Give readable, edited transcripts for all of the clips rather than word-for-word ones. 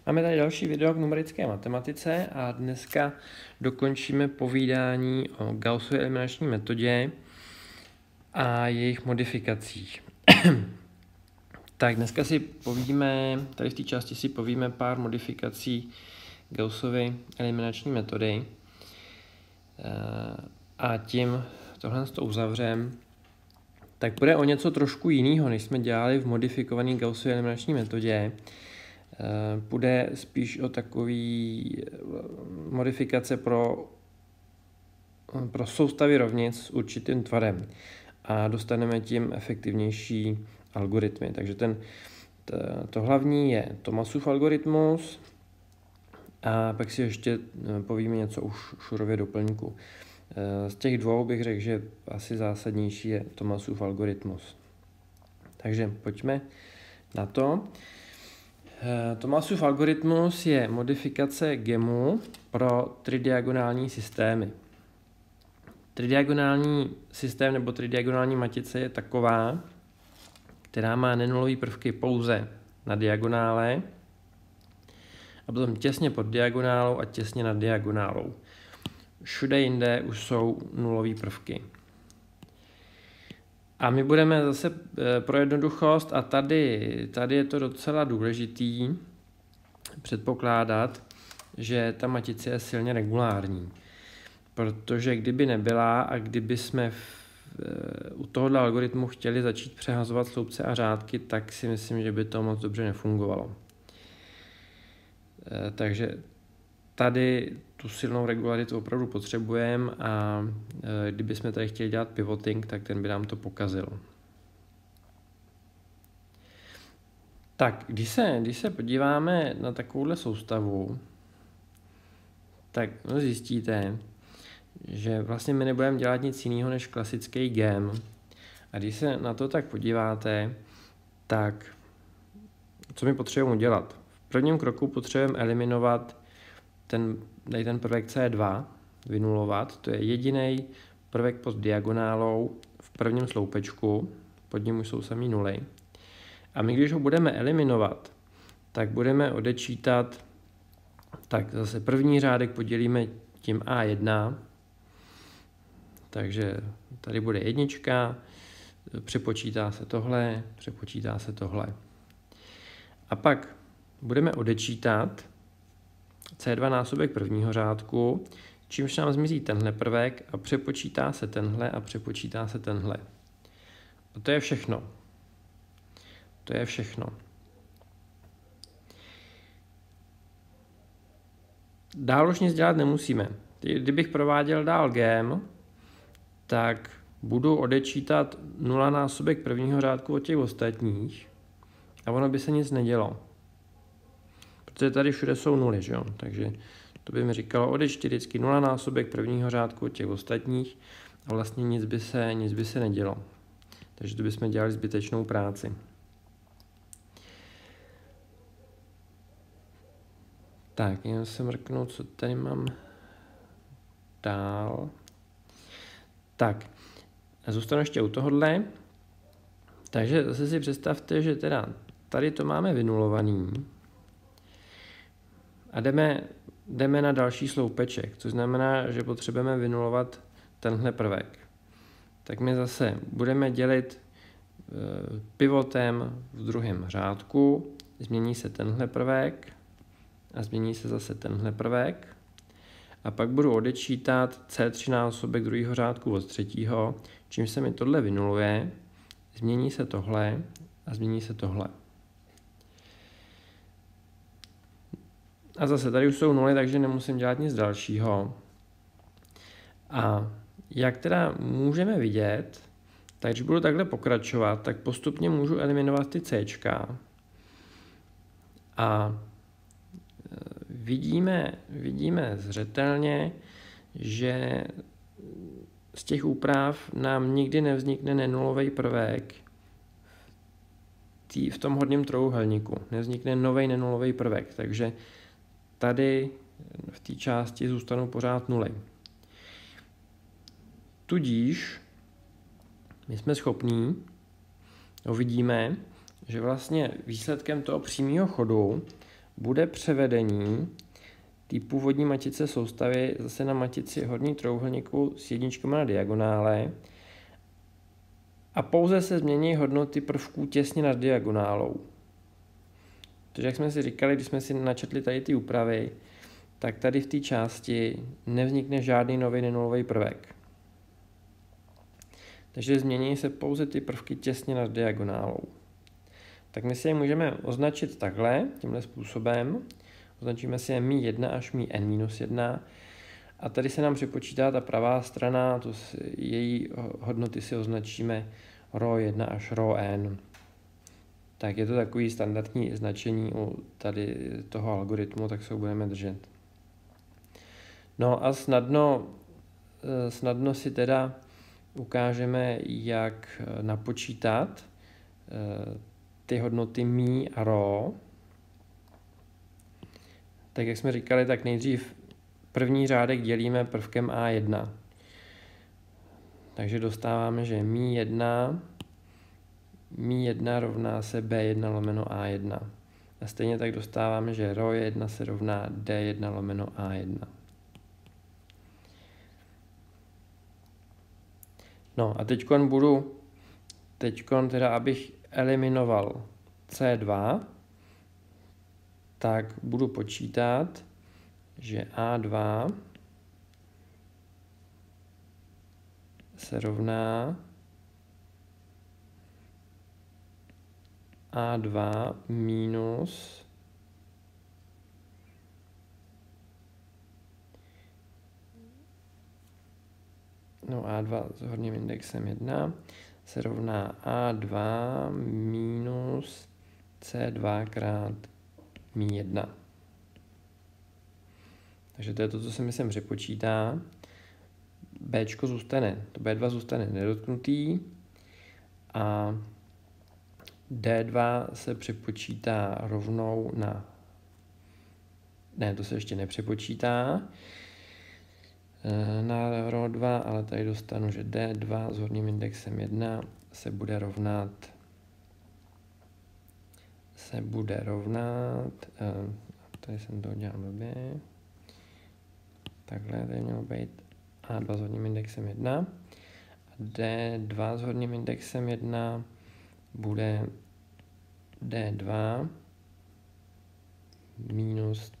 Máme tady další video k numerické matematice a dneska dokončíme povídání o Gaussově eliminační metodě a jejich modifikacích. Tak dneska si povíme, tady v té části si povíme pár modifikací Gaussovy eliminační metody a tím tohle to uzavřem. Tak bude o něco trošku jiného, než jsme dělali v modifikované Gaussově eliminační metodě. Půjde spíš o takový modifikace pro soustavy rovnic s určitým tvarem a dostaneme tím efektivnější algoritmy. Takže to hlavní je Thomasův algoritmus a pak si ještě povíme něco o Shurově doplňku. Z těch dvou bych řekl, že asi zásadnější je Thomasův algoritmus. Takže pojďme na to. Thomasův algoritmus je modifikace GEMu pro tridiagonální systémy. Tridiagonální systém nebo tridiagonální matice je taková, která má nenulové prvky pouze na diagonále a potom těsně pod diagonálou a těsně nad diagonálou. Všude jinde už jsou nulové prvky. A my budeme zase pro jednoduchost, a tady je to docela důležitý předpokládat, že ta matice je silně regulární. Protože kdyby nebyla a kdyby jsme u tohohle algoritmu chtěli začít přehazovat sloupce a řádky, tak si myslím, že by to moc dobře nefungovalo. Takže tady tu silnou regularitu opravdu potřebujeme a kdyby jsme tady chtěli dělat pivoting, tak ten by nám to pokazil. Tak, když se podíváme na takovouhle soustavu, tak zjistíte, že vlastně my nebudeme dělat nic jiného než klasický GEM. A když se na to tak podíváte, tak co my potřebujeme udělat? V prvním kroku potřebujeme eliminovat ten prvek C2, vynulovat. To je jediný prvek pod diagonálou v prvním sloupečku, pod ním už jsou samý nuly. A my když ho budeme eliminovat, tak budeme odečítat, tak zase první řádek podělíme tím A1, takže tady bude jednička, přepočítá se tohle. A pak budeme odečítat C2 násobek prvního řádku, čímž nám zmizí tenhle prvek a přepočítá se tenhle a přepočítá se tenhle. A to je všechno. To je všechno. Dál už nic dělat nemusíme. Kdybych prováděl dál GEM, tak budu odečítat 0 násobek prvního řádku od těch ostatních a ono by se nic nedělo. Protože tady všude jsou nuly, že jo? Takže to by mi říkalo odečti vždycky 0 násobek prvního řádku od těch ostatních a vlastně nic by se nedělo. Takže to bychom dělali zbytečnou práci. Tak, jenom se mrknu, co tady mám dál. Tak, zůstanu ještě u tohohle. Takže zase si představte, že teda tady to máme vynulovaný a jdeme na další sloupeček, což znamená, že potřebujeme vynulovat tenhle prvek. Tak my zase budeme dělit pivotem v druhém řádku, změní se tenhle prvek a změní se zase tenhle prvek. A pak budu odečítat C3 násobek druhého řádku od třetího, čím se mi tohle vynuluje, změní se tohle a změní se tohle. A zase tady už jsou nuly, takže nemusím dělat nic dalšího. A jak teda můžeme vidět, tak když budu takhle pokračovat, tak postupně můžu eliminovat ty Cčka. A vidíme zřetelně, že z těch úprav nám nikdy nevznikne nenulový prvek v tom horním trojúhelníku. Nevznikne nový nenulový prvek, takže tady v té části zůstanou pořád nuly. Tudíž my jsme schopní, vidíme, že vlastně výsledkem toho přímého chodu bude převedení té původní matice soustavy zase na matici horní trojúhelníku s jedničkama na diagonále a pouze se změní hodnoty prvků těsně nad diagonálou. Takže jak jsme si říkali, když jsme si načetli tady ty úpravy, tak tady v té části nevznikne žádný nový nenulový prvek. Takže změní se pouze ty prvky těsně nad diagonálou. Tak my si je můžeme označit takhle, tímhle způsobem. Označíme si je μ1 až μn-1 a tady se nám připočítá ta pravá strana, její hodnoty si označíme ρ1 až ρn. Tak je to takový standardní značení u tady toho algoritmu, tak se ho budeme držet. No a snadno si teda ukážeme, jak napočítat ty hodnoty μ a ρ. Tak jak jsme říkali, tak nejdřív první řádek dělíme prvkem A1. Takže dostáváme, že μ1 rovná se B1 lomeno A1. A stejně tak dostáváme, že ρ1 se rovná D1 lomeno A1. No a teďkon teda, abych eliminoval C2, tak budu počítat, že A2 se rovná A2 minus A2 s horním indexem 1 se rovná A2 minus C2 krát μ1. Takže to je to, co se mi sem přepočítá. Bčko zůstane, to B2 zůstane nedotknutý a D2 se přepočítá rovnou na... Ne, to se ještě nepřepočítá na ρ2, ale tady dostanu, že D2 s horním indexem 1 se bude rovnat tady jsem to udělal blbě, takhle tady mělo být A2 s horním indexem 1 a D2 s horním indexem 1 bude D2 minus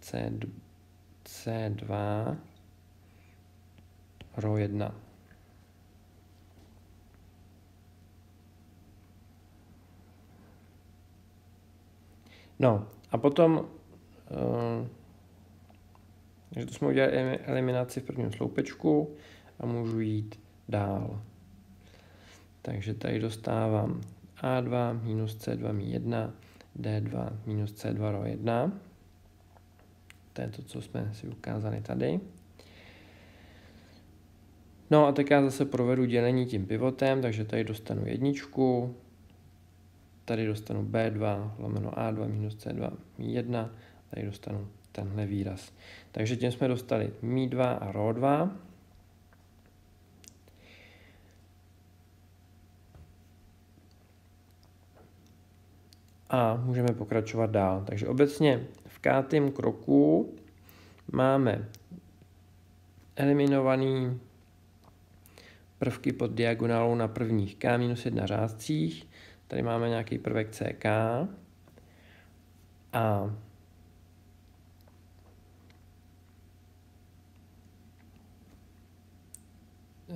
C2 ρ1. No a potom, že to jsme udělali eliminaci v prvním sloupečku a můžu jít dál. Takže tady dostávám A2 minus C2 μ1, D2 minus C2 ρ1. To je to, co jsme si ukázali tady. No a tak já zase provedu dělení tím pivotem, takže tady dostanu jedničku, tady dostanu B2 lomeno A2 minus C2 μ1, tady dostanu tenhle výraz. Takže tím jsme dostali μ2 a ρ2. A můžeme pokračovat dál. Takže obecně v kátém kroku máme eliminovaný prvky pod diagonálou na prvních k-1 řádcích. Tady máme nějaký prvek CK a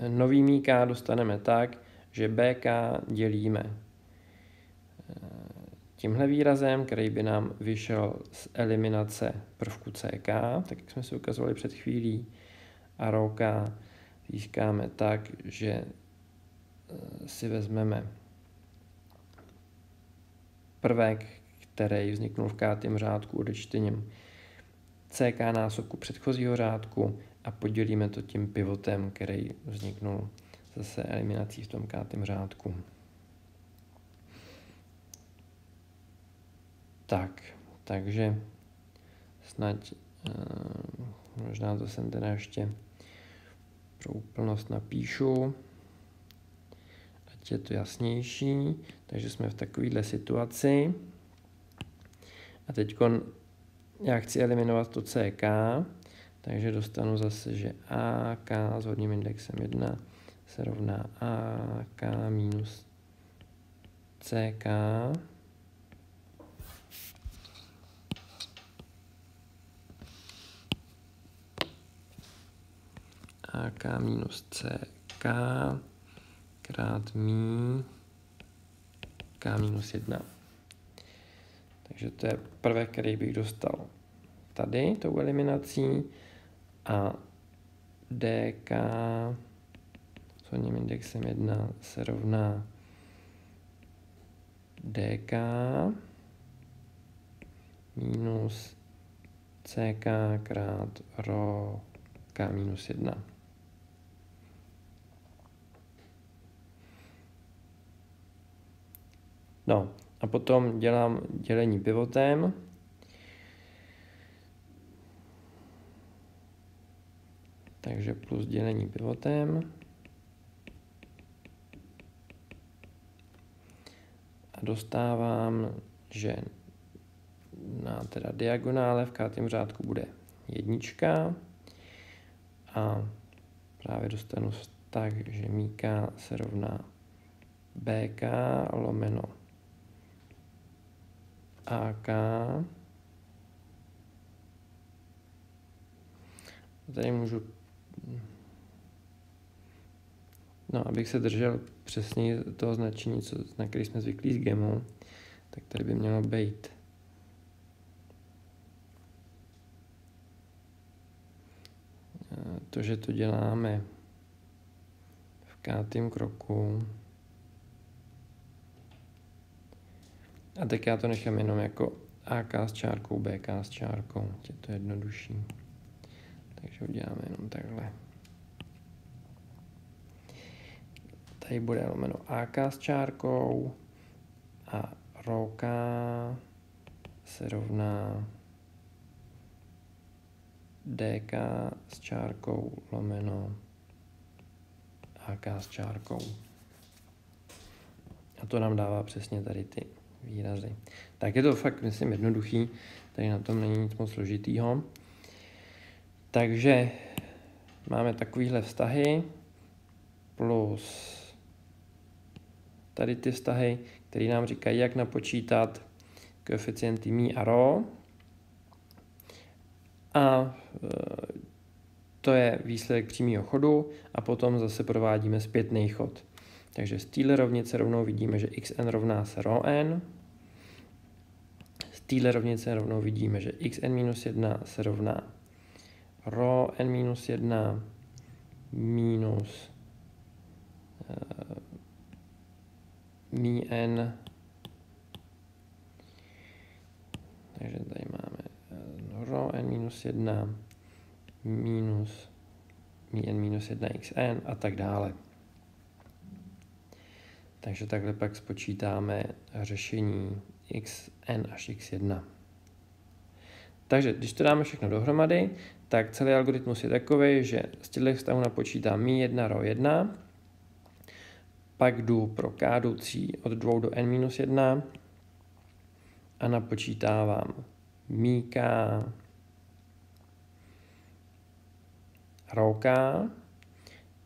nový K dostaneme tak, že BK dělíme tímhle výrazem, který by nám vyšel z eliminace prvku CK, tak jak jsme si ukazovali před chvílí, a ρK získáme tak, že si vezmeme prvek, který vzniknul v kátém řádku odečtením CK násobku předchozího řádku a podělíme to tím pivotem, který vzniknul zase eliminací v tom kátém řádku. Takže snad možná to sem teda ještě pro úplnost napíšu, ať je to jasnější. Takže jsme v takovéhle situaci a teď já chci eliminovat to CK, takže dostanu zase, že AK s hodným indexem 1 se rovná AK minus CK. AK minus CK krát mí K minus 1. Takže to je prvek, který bych dostal tady, tou eliminací. A DK s hodným indexem 1 se rovná DK minus CK krát rho K minus 1. No a potom dělám dělení pivotem. Takže plus dělení pivotem. A dostávám, že na teda diagonále v kátém řádku bude jednička. A právě dostanu tak, že míka se rovná BK lomeno AK. Tady můžu, no, abych se držel přesně toho značení, na který jsme zvyklí s gemou, tak tady by mělo být to, že to děláme v kátém kroku. A tak já to nechám jenom jako AK s čárkou, BK s čárkou, je to jednodušší. Takže uděláme jenom takhle. Tady bude lomeno AK s čárkou a rho se rovná DK s čárkou lomeno AK s čárkou. A to nám dává přesně tady ty výrazy. Tak je to fakt, myslím, jednoduchý. Tady na tom není nic moc složitýho. Takže máme takovýhle vztahy plus tady ty vztahy, které nám říkají, jak napočítat koeficienty mí a rho. A to je výsledek přímého chodu a potom zase provádíme zpětný chod. Takže z téhle rovnice rovnou vidíme, že xn rovná se rho n. Z téhle rovnice rovnou vidíme, že xn-1 se rovná rho n-1 minus mí n. Takže tady máme rho n-1 minus mí n-1 xn a tak dále. Takže takhle pak spočítáme řešení xn až x1. Takže když to dáme všechno dohromady, tak celý algoritmus je takový, že z těchto vztahů napočítám mí 1 rho 1, pak jdu pro k jdoucí od 2 do n-1 a napočítávám mí k rho k,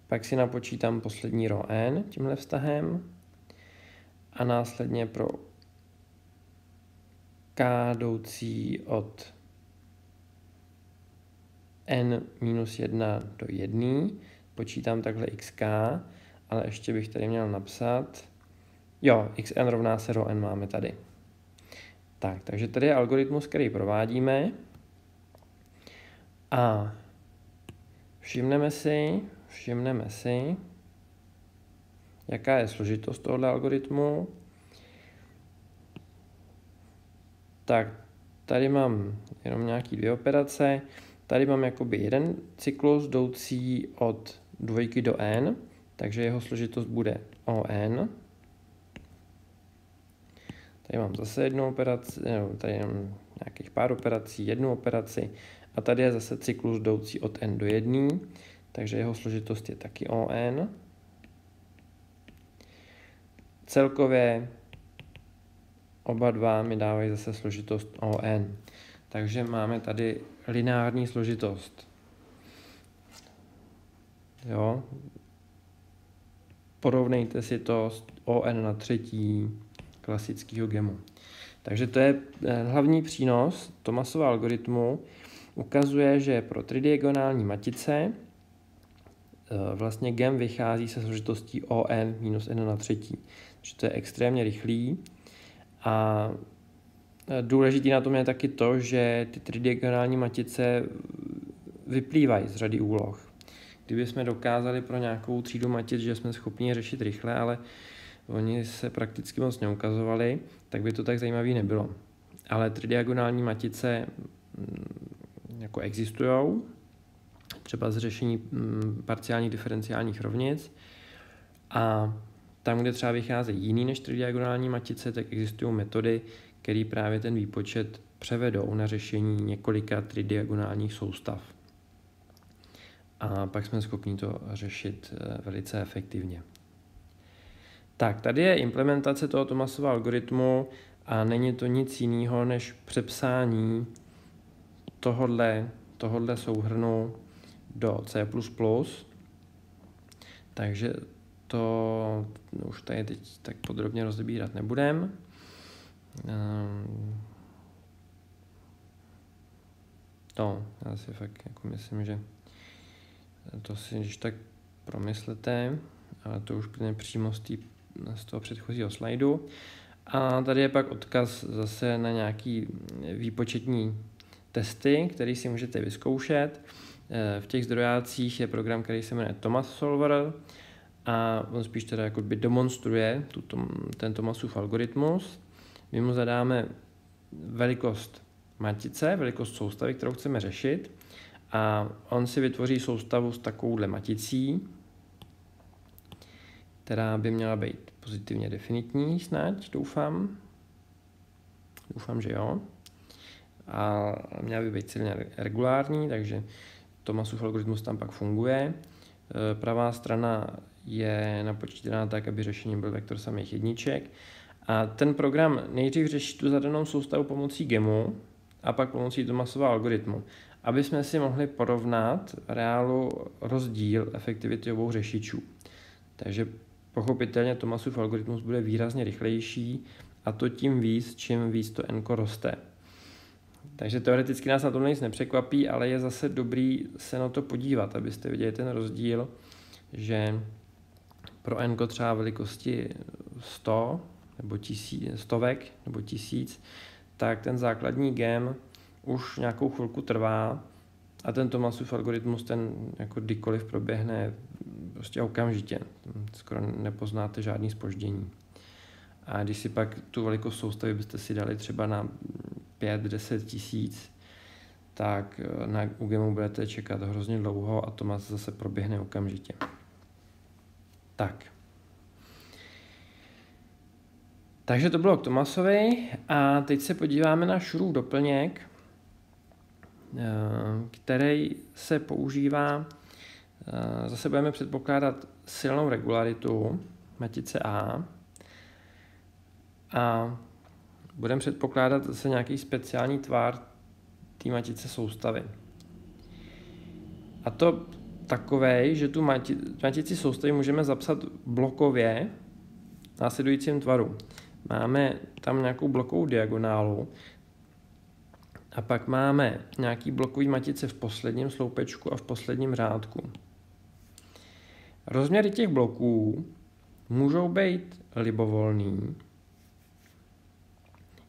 pak si napočítám poslední rho n tímhle vztahem a následně pro k jdoucí od n-1 do 1 počítám takhle xk, ale ještě bych tady měl napsat, jo, xn rovná se rho n máme tady. Tak, takže tady je algoritmus, který provádíme a všimneme si, jaká je složitost tohoto algoritmu. Tak tady mám jenom nějaký 2 operace. Tady mám jakoby jeden cyklus jdoucí od 2 do n, takže jeho složitost bude on. Tady mám zase jednu operaci, tady mám nějakých pár operací, jednu operaci a tady je zase cyklus jdoucí od n do 1, takže jeho složitost je taky on. Celkově oba dva mi dávají zase složitost on. Takže máme tady lineární složitost. Jo? Porovnejte si to s ON na třetí klasického gemu. Takže to je hlavní přínos Thomasova algoritmu. Ukazuje, že pro tridiagonální matice vlastně gem vychází se složitostí ON minus n na třetí. Takže to je extrémně rychlý. A důležitý na tom je taky to, že ty tridiagonální matice vyplývají z řady úloh. Kdyby jsme dokázali pro nějakou třídu matic, že jsme schopni je řešit rychle, ale oni se prakticky moc neukazovali, tak by to tak zajímavý nebylo. Ale tridiagonální matice jako existují, třeba z řešení parciálních diferenciálních rovnic, a tam, kde třeba vycházejí jiný než tridiagonální matice, tak existují metody, které právě ten výpočet převedou na řešení několika tridiagonálních soustav. A pak jsme schopni to řešit velice efektivně. Tak, tady je implementace toho Thomasova algoritmu a není to nic jiného než přepsání tohodle souhrnu do C++. Takže to už tady teď tak podrobně rozebírat nebudem. Já si fakt jako myslím, že to si když tak promyslete, ale to už plně přímo z toho předchozího slajdu. A tady je pak odkaz zase na nějaký výpočetní testy, které si můžete vyzkoušet. V těch zdrojácích je program, který se jmenuje Thomas Solver a on spíš teda jako by demonstruje ten Thomasův algoritmus. My mu zadáme velikost matice, velikost soustavy, kterou chceme řešit, a on si vytvoří soustavu s takovouhle maticí, která by měla být pozitivně definitní, snad, doufám. Doufám, že jo. A měla by být silně regulární, takže Thomasův algoritmus tam pak funguje. Pravá strana je napočítaná tak, aby řešení byl vektor samých jedniček. A ten program nejdřív řeší tu zadanou soustavu pomocí gemu a pak pomocí Thomasova algoritmu, aby jsme si mohli porovnat reálu rozdíl efektivity obou řešičů. Takže pochopitelně Thomasův algoritmus bude výrazně rychlejší, a to tím víc, čím víc to n roste. Takže teoreticky nás na tom nic nepřekvapí, ale je zase dobrý se na to podívat, abyste viděli ten rozdíl, že pro n třeba velikosti 100 nebo 1000, nebo 1000, tak ten základní gem už nějakou chvilku trvá a ten Thomasův algoritmus ten jako kdykoliv proběhne prostě okamžitě. Skoro nepoznáte žádný zpoždění. A když si pak tu velikost soustavy byste si dali třeba na 5-10 tisíc, tak u gemu budete čekat hrozně dlouho a Thomas zase proběhne okamžitě. Tak. Takže to bylo k Thomasovi a teď se podíváme na Schurův doplněk, který se používá, zase budeme předpokládat silnou regularitu matice A a budeme předpokládat zase nějaký speciální tvar té matice soustavy. A to takovej, že tu matici soustavy můžeme zapsat blokově v následujícím tvaru. Máme tam nějakou blokovou diagonálu a pak máme nějaký blokový matice v posledním sloupečku a v posledním řádku. Rozměry těch bloků můžou být libovolný,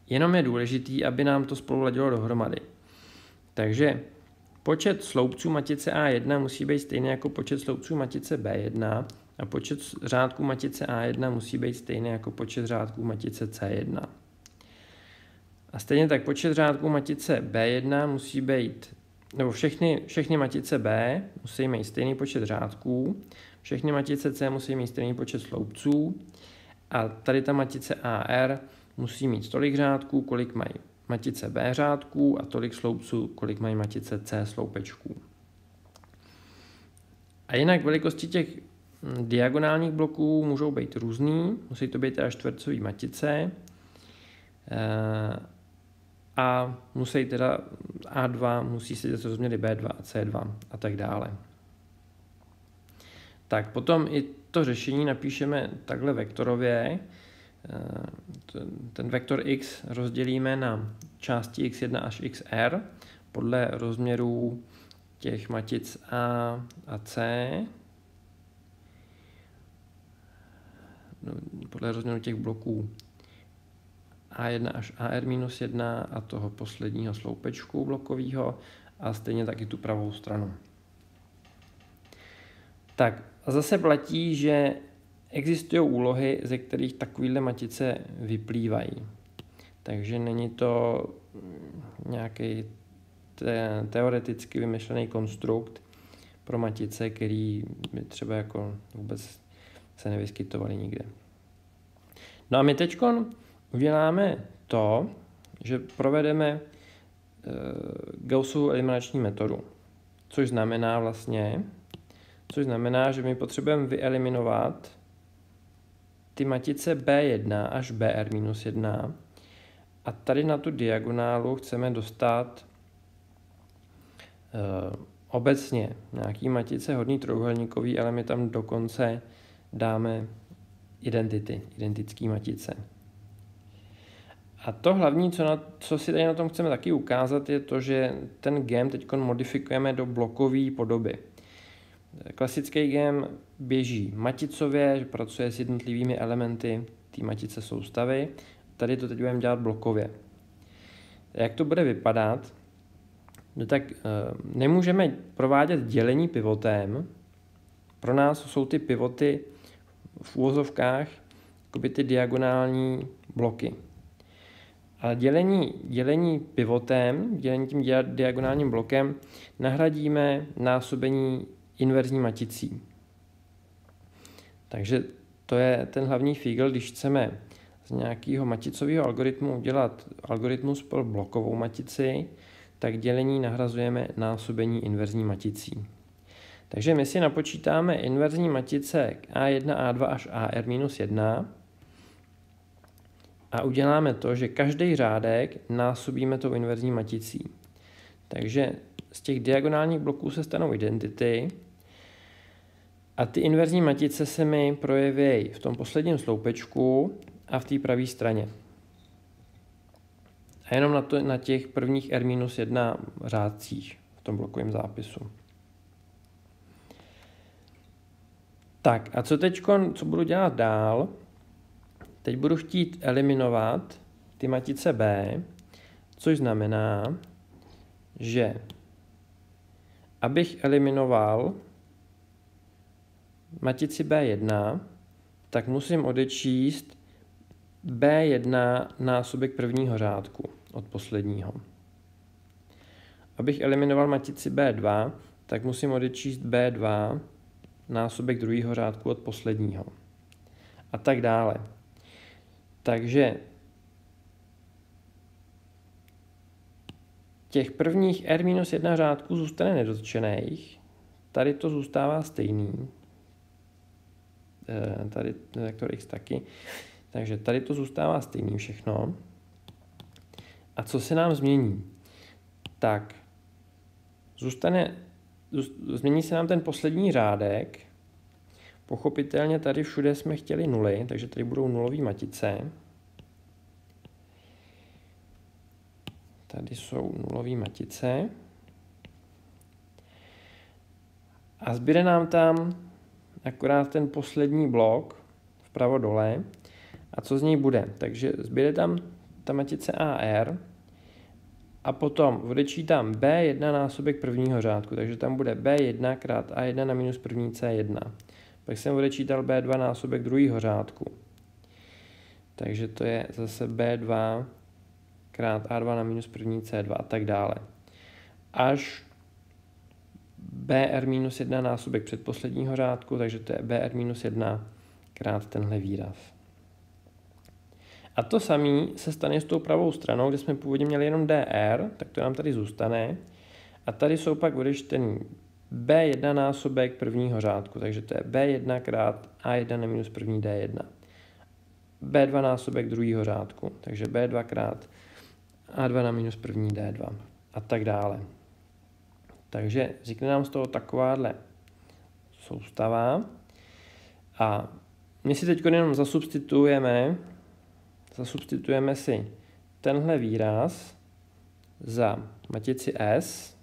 jenom je důležitý, aby nám to spolu ladilo dohromady. Takže počet sloupců matice A1 musí být stejný jako počet sloupců matice B1 a počet řádků matice A1 musí být stejný jako počet řádků matice C1. A stejně tak počet řádků matice B1 musí být, nebo všechny matice B musí mít stejný počet řádků, všechny matice C musí mít stejný počet sloupců a tady ta matice AR musí mít tolik řádků, kolik mají matice B řádků a tolik sloupců, kolik mají matice C sloupečků. A jinak velikosti těch diagonálních bloků můžou být různý, musí to být teda čtvercový matice a musí teda A2 musí sedět rozměry B2 a C2 a tak dále. Tak potom i to řešení napíšeme takhle vektorově. Ten vektor x rozdělíme na části x1 až xr podle rozměrů těch matic A a C, podle rozměru těch bloků A1 až AR-1 a toho posledního sloupečku blokového a stejně taky tu pravou stranu. Tak a zase platí, že existují úlohy, ze kterých takovéhle matice vyplývají. Takže není to nějaký teoreticky vymyšlený konstrukt pro matice, který by třeba jako vůbec se nevyskytovaly nikde. No a my teď uděláme to, že provedeme Gaussovu eliminační metodu, což znamená, že my potřebujeme vyeliminovat ty matice B1 až BR-1 a tady na tu diagonálu chceme dostat obecně nějaký matice hodný trojúhelníkový, ale my tam dokonce dáme identické matice. A to hlavní, co si tady na tom chceme taky ukázat, je to, že ten gem teď modifikujeme do blokové podoby. Klasický gem běží maticově, že pracuje s jednotlivými elementy té matice soustavy. Tady to teď budeme dělat blokově. Jak to bude vypadat? No tak nemůžeme provádět dělení pivotem. Pro nás jsou ty pivoty v úvozovkách jakoby ty diagonální bloky. A dělení pivotem, dělení tím diagonálním blokem, nahradíme násobení inverzní maticí. Takže to je ten hlavní fígl, když chceme z nějakého maticového algoritmu udělat algoritmus pro blokovou matici, tak dělení nahrazujeme násobení inverzní maticí. Takže my si napočítáme inverzní matice A1, A2 až AR-1 a uděláme to, že každý řádek násobíme tou inverzní maticí. Takže z těch diagonálních bloků se stanou identity a ty inverzní matice se mi projeví v tom posledním sloupečku a v té pravé straně. A jenom na těch prvních R-1 řádcích v tom blokovém zápisu. Tak a co budu dělat dál? Teď budu chtít eliminovat ty matice B, což znamená, že abych eliminoval matici B1, tak musím odečíst B1 násobek prvního řádku od posledního. Abych eliminoval matici B2, tak musím odečíst B2 násobek druhého řádku od posledního. A tak dále. Takže těch prvních R-1 řádků zůstane nedotčených. Tady to zůstává stejný. Tady vektor x taky. Takže tady to zůstává stejný všechno. A co se nám změní? Tak, změní se nám ten poslední řádek. Pochopitelně tady všude jsme chtěli nuly, takže tady budou nulové matice. Tady jsou nulové matice. A zbyde nám tam akorát ten poslední blok vpravo dole. A co z něj bude? Takže zbyde tam ta matice AR a potom odečítám B1 násobek prvního řádku, takže tam bude B1 krát A1 na minus první C1. Pak jsem odečítal B2 násobek druhého řádku. Takže to je zase B2 krát A2 na minus první C2 a tak dále. Až BR-1 násobek předposledního řádku, takže to je BR-1 krát tenhle výraz. A to samé se stane s tou pravou stranou, kde jsme původně měli jenom DR, tak to nám tady zůstane. A tady jsou pak odečtený B1 násobek prvního řádku, takže to je B1 krát A1 na minus první D1. B2 násobek druhého řádku, takže B2 krát A2 na minus první D2 a tak dále. Takže vznikne nám z toho takováhle soustava a my si teď jenom zasubstitujeme si tenhle výraz za matici S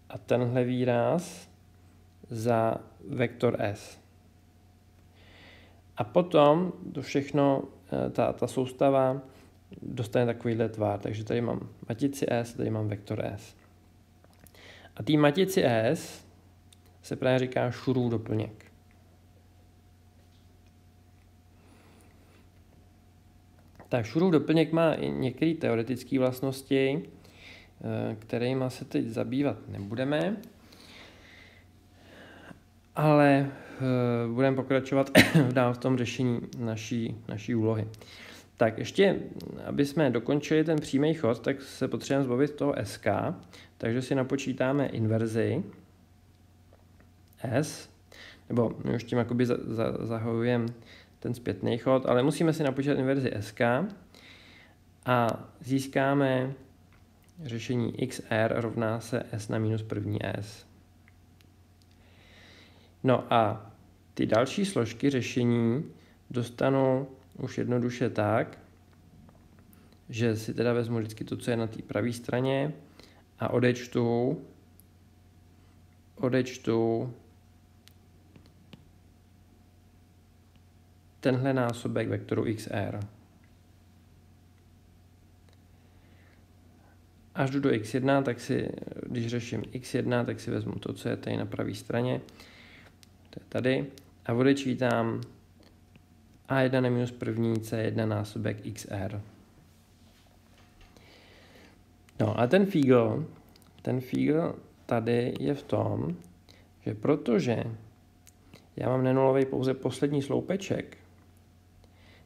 a tenhle výraz za vektor S. A potom to všechno, ta soustava dostane takovýhle tvar. Takže tady mám matici S, tady mám vektor S. A té matici S se právě říká Schurův doplněk. Tak Schurův doplněk má i některé teoretické vlastnosti, kterými se teď zabývat nebudeme, ale budeme pokračovat dál v tom řešení naší úlohy. Tak ještě, aby jsme dokončili ten přímý chod, tak se potřebujeme zbavit toho SK, takže si napočítáme inverzi S, nebo už tím jakoby zahajujeme ten zpětný chod, ale musíme si napočítat inverzi SK a získáme řešení XR rovná se S na minus první S. No a ty další složky řešení dostanu už jednoduše tak, že si teda vezmu vždycky to, co je na té pravé straně a odečtu tenhle násobek vektoru XR. Až jdu do x1, tak si, když řeším x1, tak si vezmu to, co je tady na pravé straně, to je tady, a odečítám a1 na minus první c1 násobek xr. No a ten fígl tady je v tom, že protože já mám nenulový pouze poslední sloupeček,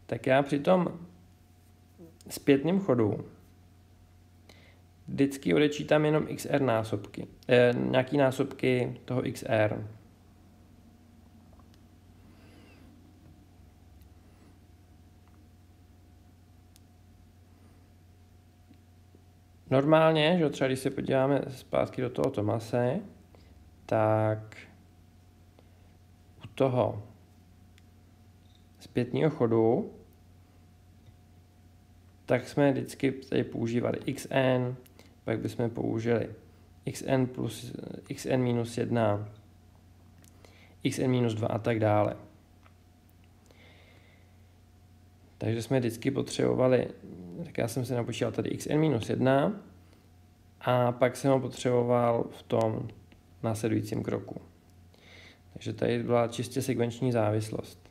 tak já při tom zpětném chodu vždycky odečítám jenom xr násobky, nějaký násobky toho xr. Normálně, že třeba když se podíváme zpátky do toho Thomase, tak u toho zpětného chodu tak jsme vždycky tady používali xn, pak bychom použili xn plus xn minus 1, xn minus 2 a tak dále. Takže jsme vždycky potřebovali, tak já jsem si napočítal tady xn minus 1 a pak jsem ho potřeboval v tom následujícím kroku. Takže tady byla čistě sekvenční závislost.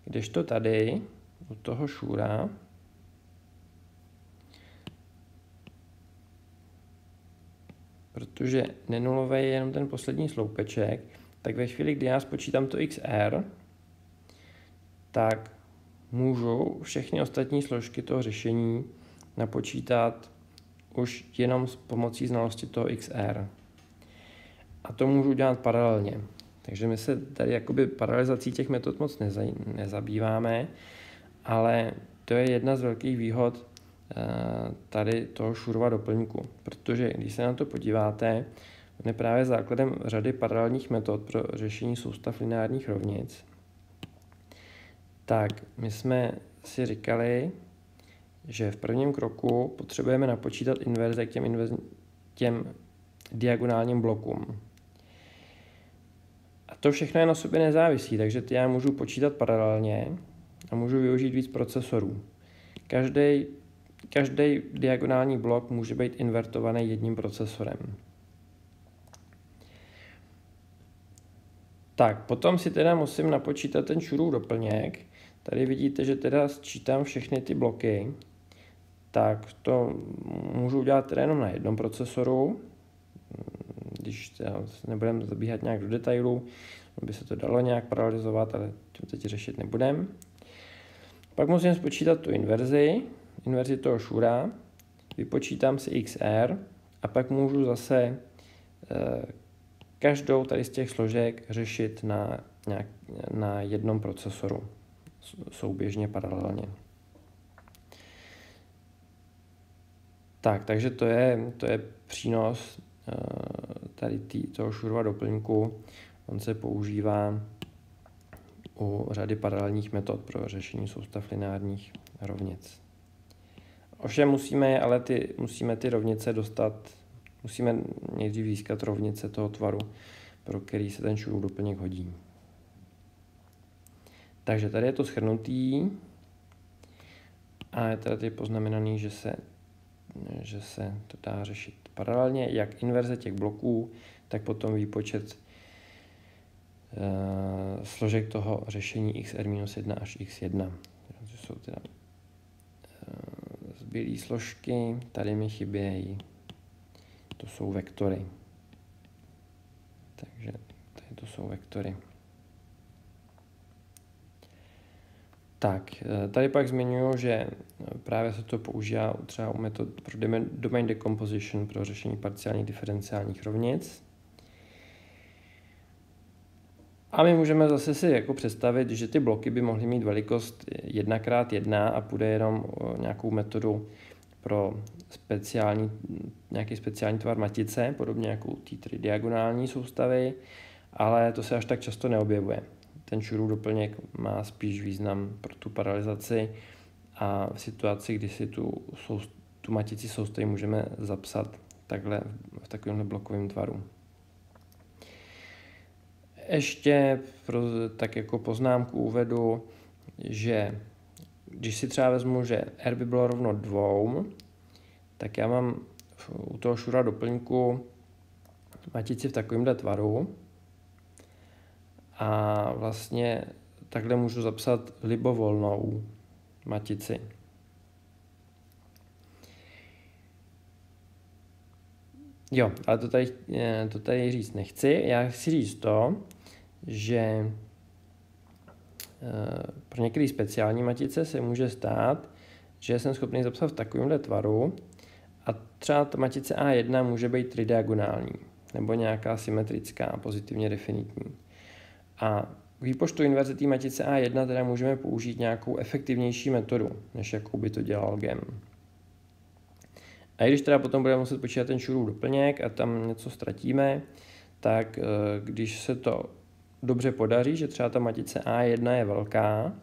Kdežto tady u toho Schura protože nenulový je jenom ten poslední sloupeček, tak ve chvíli, kdy já spočítám to XR, tak můžu všechny ostatní složky toho řešení napočítat už jenom s pomocí znalosti toho XR. A to můžu dělat paralelně. Takže my se tady jakoby paralelizací těch metod moc nezabýváme, ale to je jedna z velkých výhod tady toho Schurova doplňku, protože když se na to podíváte, on je právě základem řady paralelních metod pro řešení soustav lineárních rovnic. Tak my jsme si říkali, že v prvním kroku potřebujeme napočítat inverze k těm diagonálním blokům. A to všechno je na sobě nezávisí, takže ty já můžu počítat paralelně a můžu využít víc procesorů. Každý diagonální blok může být invertovaný jedním procesorem. Tak, potom si teda musím napočítat ten Schurův doplněk. Tady vidíte, že teda sčítám všechny ty bloky. Tak to můžu udělat teda jenom na jednom procesoru. Když nebudeme zabíhat nějak do detailů, by se to dalo nějak paralelizovat, ale to teď řešit nebudeme. Pak musím spočítat tu inverzi toho Schura, vypočítám si XR a pak můžu zase každou tady z těch složek řešit na jednom procesoru souběžně paralelně. takže to je přínos tady toho Schurova doplňku. On se používá u řady paralelních metod pro řešení soustav lineárních rovnic. Ovšem musíme ty rovnice dostat, musíme nejdřív získat rovnice toho tvaru, pro který se ten Schurův doplněk hodí. Takže tady je to shrnutý a je tady poznamenaný, že se to dá řešit paralelně, jak inverze těch bloků, tak potom výpočet složek toho řešení xr-1 až x1. To jsou teda zbylé složky, tady mi chybějí, to jsou vektory. Takže tady to jsou vektory. Tak, tady pak zmiňuji, že právě se to používá třeba u metod pro domain decomposition pro řešení parciálních diferenciálních rovnic. A my můžeme zase si jako představit, že ty bloky by mohly mít velikost 1x1 a půjde jenom o nějakou metodu pro nějaký speciální tvar matice, podobně jako u té tridiagonální soustavy, ale to se až tak často neobjevuje. Ten Schurův doplněk má spíš význam pro tu paralelizaci a v situaci, kdy si tu matici soustavy můžeme zapsat takhle v takovémhle blokovém tvaru. Ještě tak jako poznámku uvedu, že když si třeba vezmu, že R by bylo rovno 2, tak já mám u toho Schurova doplňku matici v takovémhle tvaru a vlastně takhle můžu zapsat libovolnou matici. Jo, ale to tady říct nechci. Já chci říct to, že pro některé speciální matice se může stát, že jsem schopný zapsat v takovémhle tvaru a třeba ta matice A1 může být tridiagonální nebo nějaká symetrická, pozitivně definitní. A k výpočtu inverze té matice A1 teda můžeme použít nějakou efektivnější metodu, než jakou by to dělal GEM. A i když teda potom budeme muset počítat ten Schurův doplněk a tam něco ztratíme, tak když se to dobře podaří, že třeba ta matice A1 je velká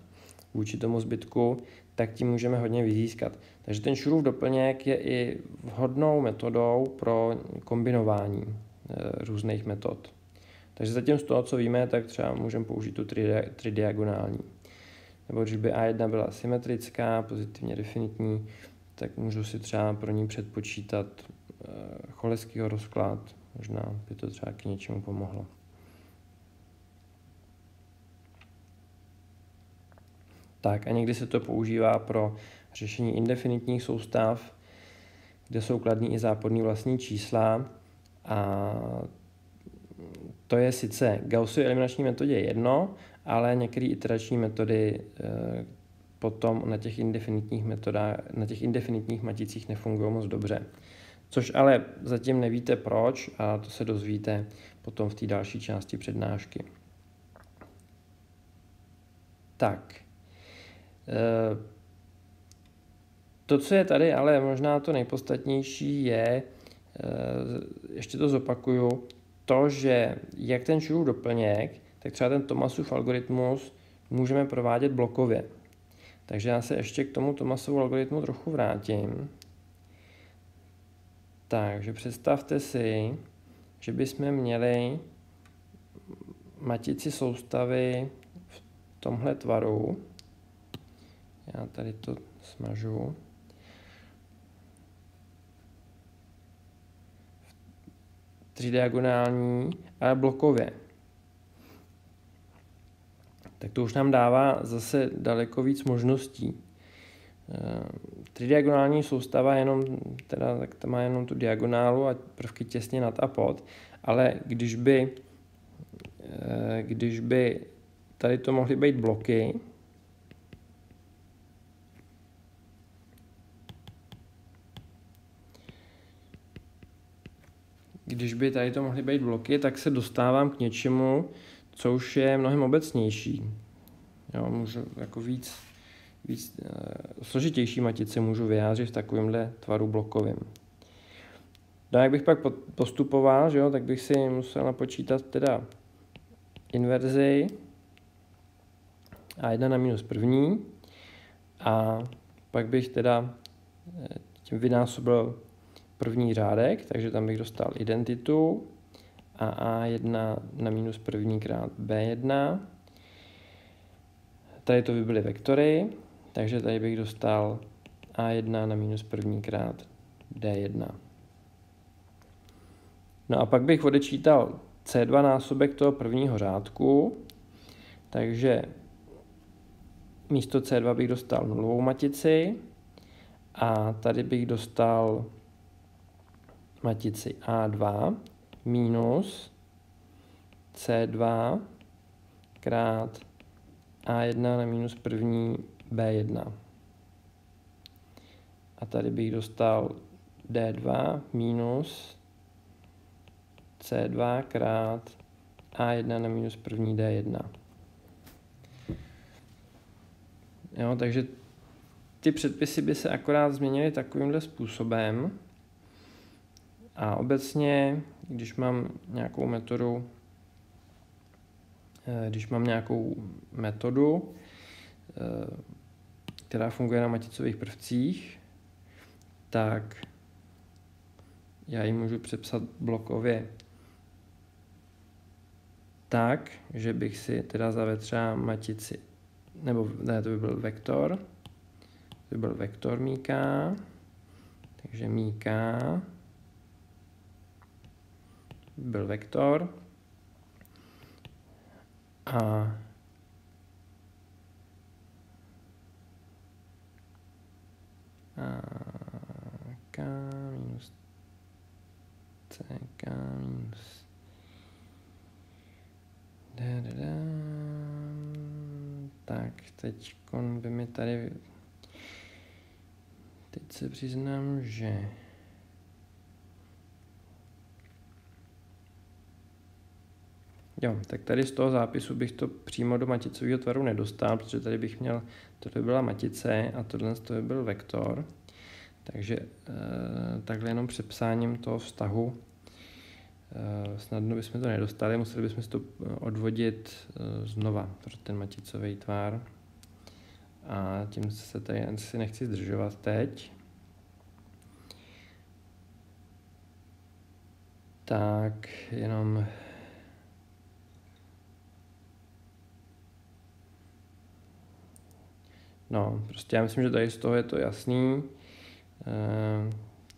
vůči tomu zbytku, tak tím můžeme hodně vyzískat. Takže ten Schurův doplněk je i vhodnou metodou pro kombinování různých metod. Takže zatím z toho, co víme, tak třeba můžeme použít tu tridiagonální. Nebo když by A1 byla symetrická, pozitivně definitní, tak můžu si třeba pro ní předpočítat Choleskýho rozklad. Možná by to třeba k něčemu pomohlo. Tak a někdy se to používá pro řešení indefinitních soustav, kde jsou kladní i záporný vlastní čísla. A to je sice Gaussově eliminační metodě jedno, ale některé iterační metody potom na těch indefinitních maticích nefungují moc dobře. Což ale zatím nevíte proč a to se dozvíte potom v té další části přednášky. Tak. To, co je tady, ale možná to nejpodstatnější je, ještě to zopakuju, to, že jak ten Schurův doplněk, tak třeba ten Thomasův algoritmus můžeme provádět blokově. Takže já se ještě k tomu Thomasovu algoritmu trochu vrátím. Takže představte si, že bychom měli matici soustavy v tomhle tvaru. Já tady to smažu. Tridiagonální, ale blokově. Tak to už nám dává zase daleko víc možností. Tridiagonální soustava tak ta má jenom tu diagonálu a prvky těsně nad a pod, ale když by tady to mohly být bloky, tak se dostávám k něčemu, co už je mnohem obecnější. Jo, můžu jako víc víc složitější matice můžu vyjádřit v takovémhle tvaru blokovým. No a jak bych pak postupoval, že jo, tak bych si musel napočítat teda inverzi a1 na minus první a pak bych teda tím vynásobil první řádek, takže tam bych dostal identitu a a1 na minus první krát b1. Tady to by byly vektory, takže tady bych dostal a1 na minus první krát d1. No a pak bych odečítal c2 násobek toho prvního řádku, takže místo c2 bych dostal nulovou matici a tady bych dostal matici a2 minus c2 krát a1 na minus první b1. A tady bych dostal d2 minus c2 krát a1 na minus první d1. Jo, takže ty předpisy by se akorát změnily takovýmhle způsobem. A obecně, když mám nějakou metodu, která funguje na maticových prvcích, tak já ji můžu přepsat blokově tak, že bych si teda zavedl třeba matici, nebo ne, to by byl vektor míka, takže míka byl vektor a k minus ck minus tak, teď by mi tady, teď se přiznám, že jo, tak tady z toho zápisu bych to přímo do maticového tvaru nedostal, protože tady bych měl, tohle by byla matice a tohle by byl vektor. Takže takhle jenom přepsáním toho vztahu snadno bychom to nedostali, museli bychom si to odvodit znova pro ten maticový tvar. A tím se tady si nechci zdržovat teď. Tak jenom no, prostě já myslím, že tady z toho je to jasný.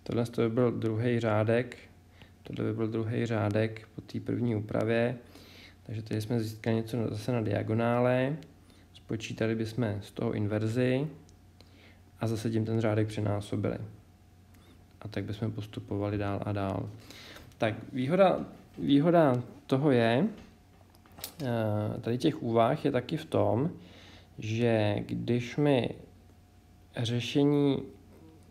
Tohle by byl druhý řádek po té první úpravě. Takže tady jsme získali něco zase na diagonále. Spočítali bychom z toho inverzi a zase tím ten řádek přenásobili. A tak bychom postupovali dál a dál. Tak výhoda toho je, tady těch úvah je taky v tom, že když my řešení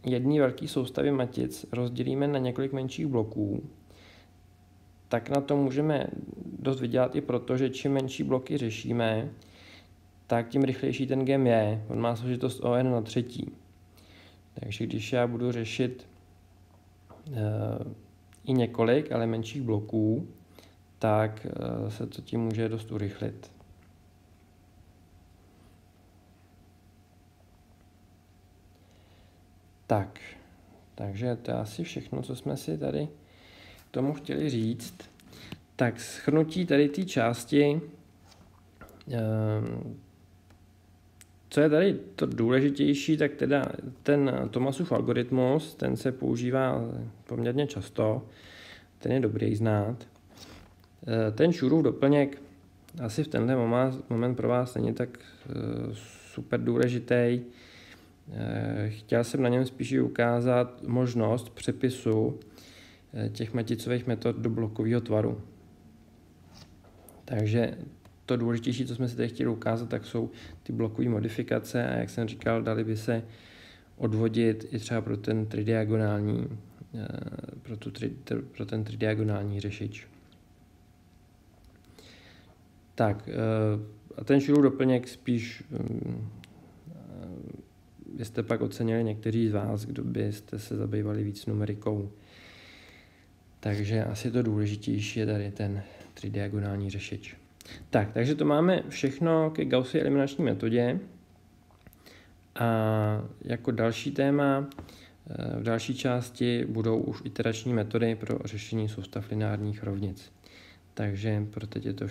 jedné velké soustavy matic rozdělíme na několik menších bloků, tak na to můžeme dost vydělat i proto, že čím menší bloky řešíme, tak tím rychlejší ten gem je. On má složitost o n na třetí. Takže když já budu řešit i několik, ale menších bloků, tak se to tím může dost urychlit. Tak, takže to je asi všechno, co jsme si tady k tomu chtěli říct. Tak shrnutí tady té části, co je tady to důležitější, tak teda ten Thomasův algoritmus, ten se používá poměrně často, ten je dobrý znát. Ten Schurův doplněk asi v tenhle moment pro vás není tak super důležitý. Chtěl jsem na něm spíš ukázat možnost přepisu těch maticových metod do blokového tvaru. Takže to důležitější, co jsme si tady chtěli ukázat, tak jsou ty blokové modifikace a jak jsem říkal, dali by se odvodit i třeba pro ten tridiagonální, pro ten tridiagonální řešič. Tak, a ten Schurův doplněk spíš byste pak ocenili někteří z vás, kdo byste se zabývali víc numerikou. Takže asi to důležitější je tady ten tridiagonální řešič. Tak, takže to máme všechno ke Gaussově eliminační metodě. A jako další téma v další části budou už iterační metody pro řešení soustav lineárních rovnic. Takže pro teď je to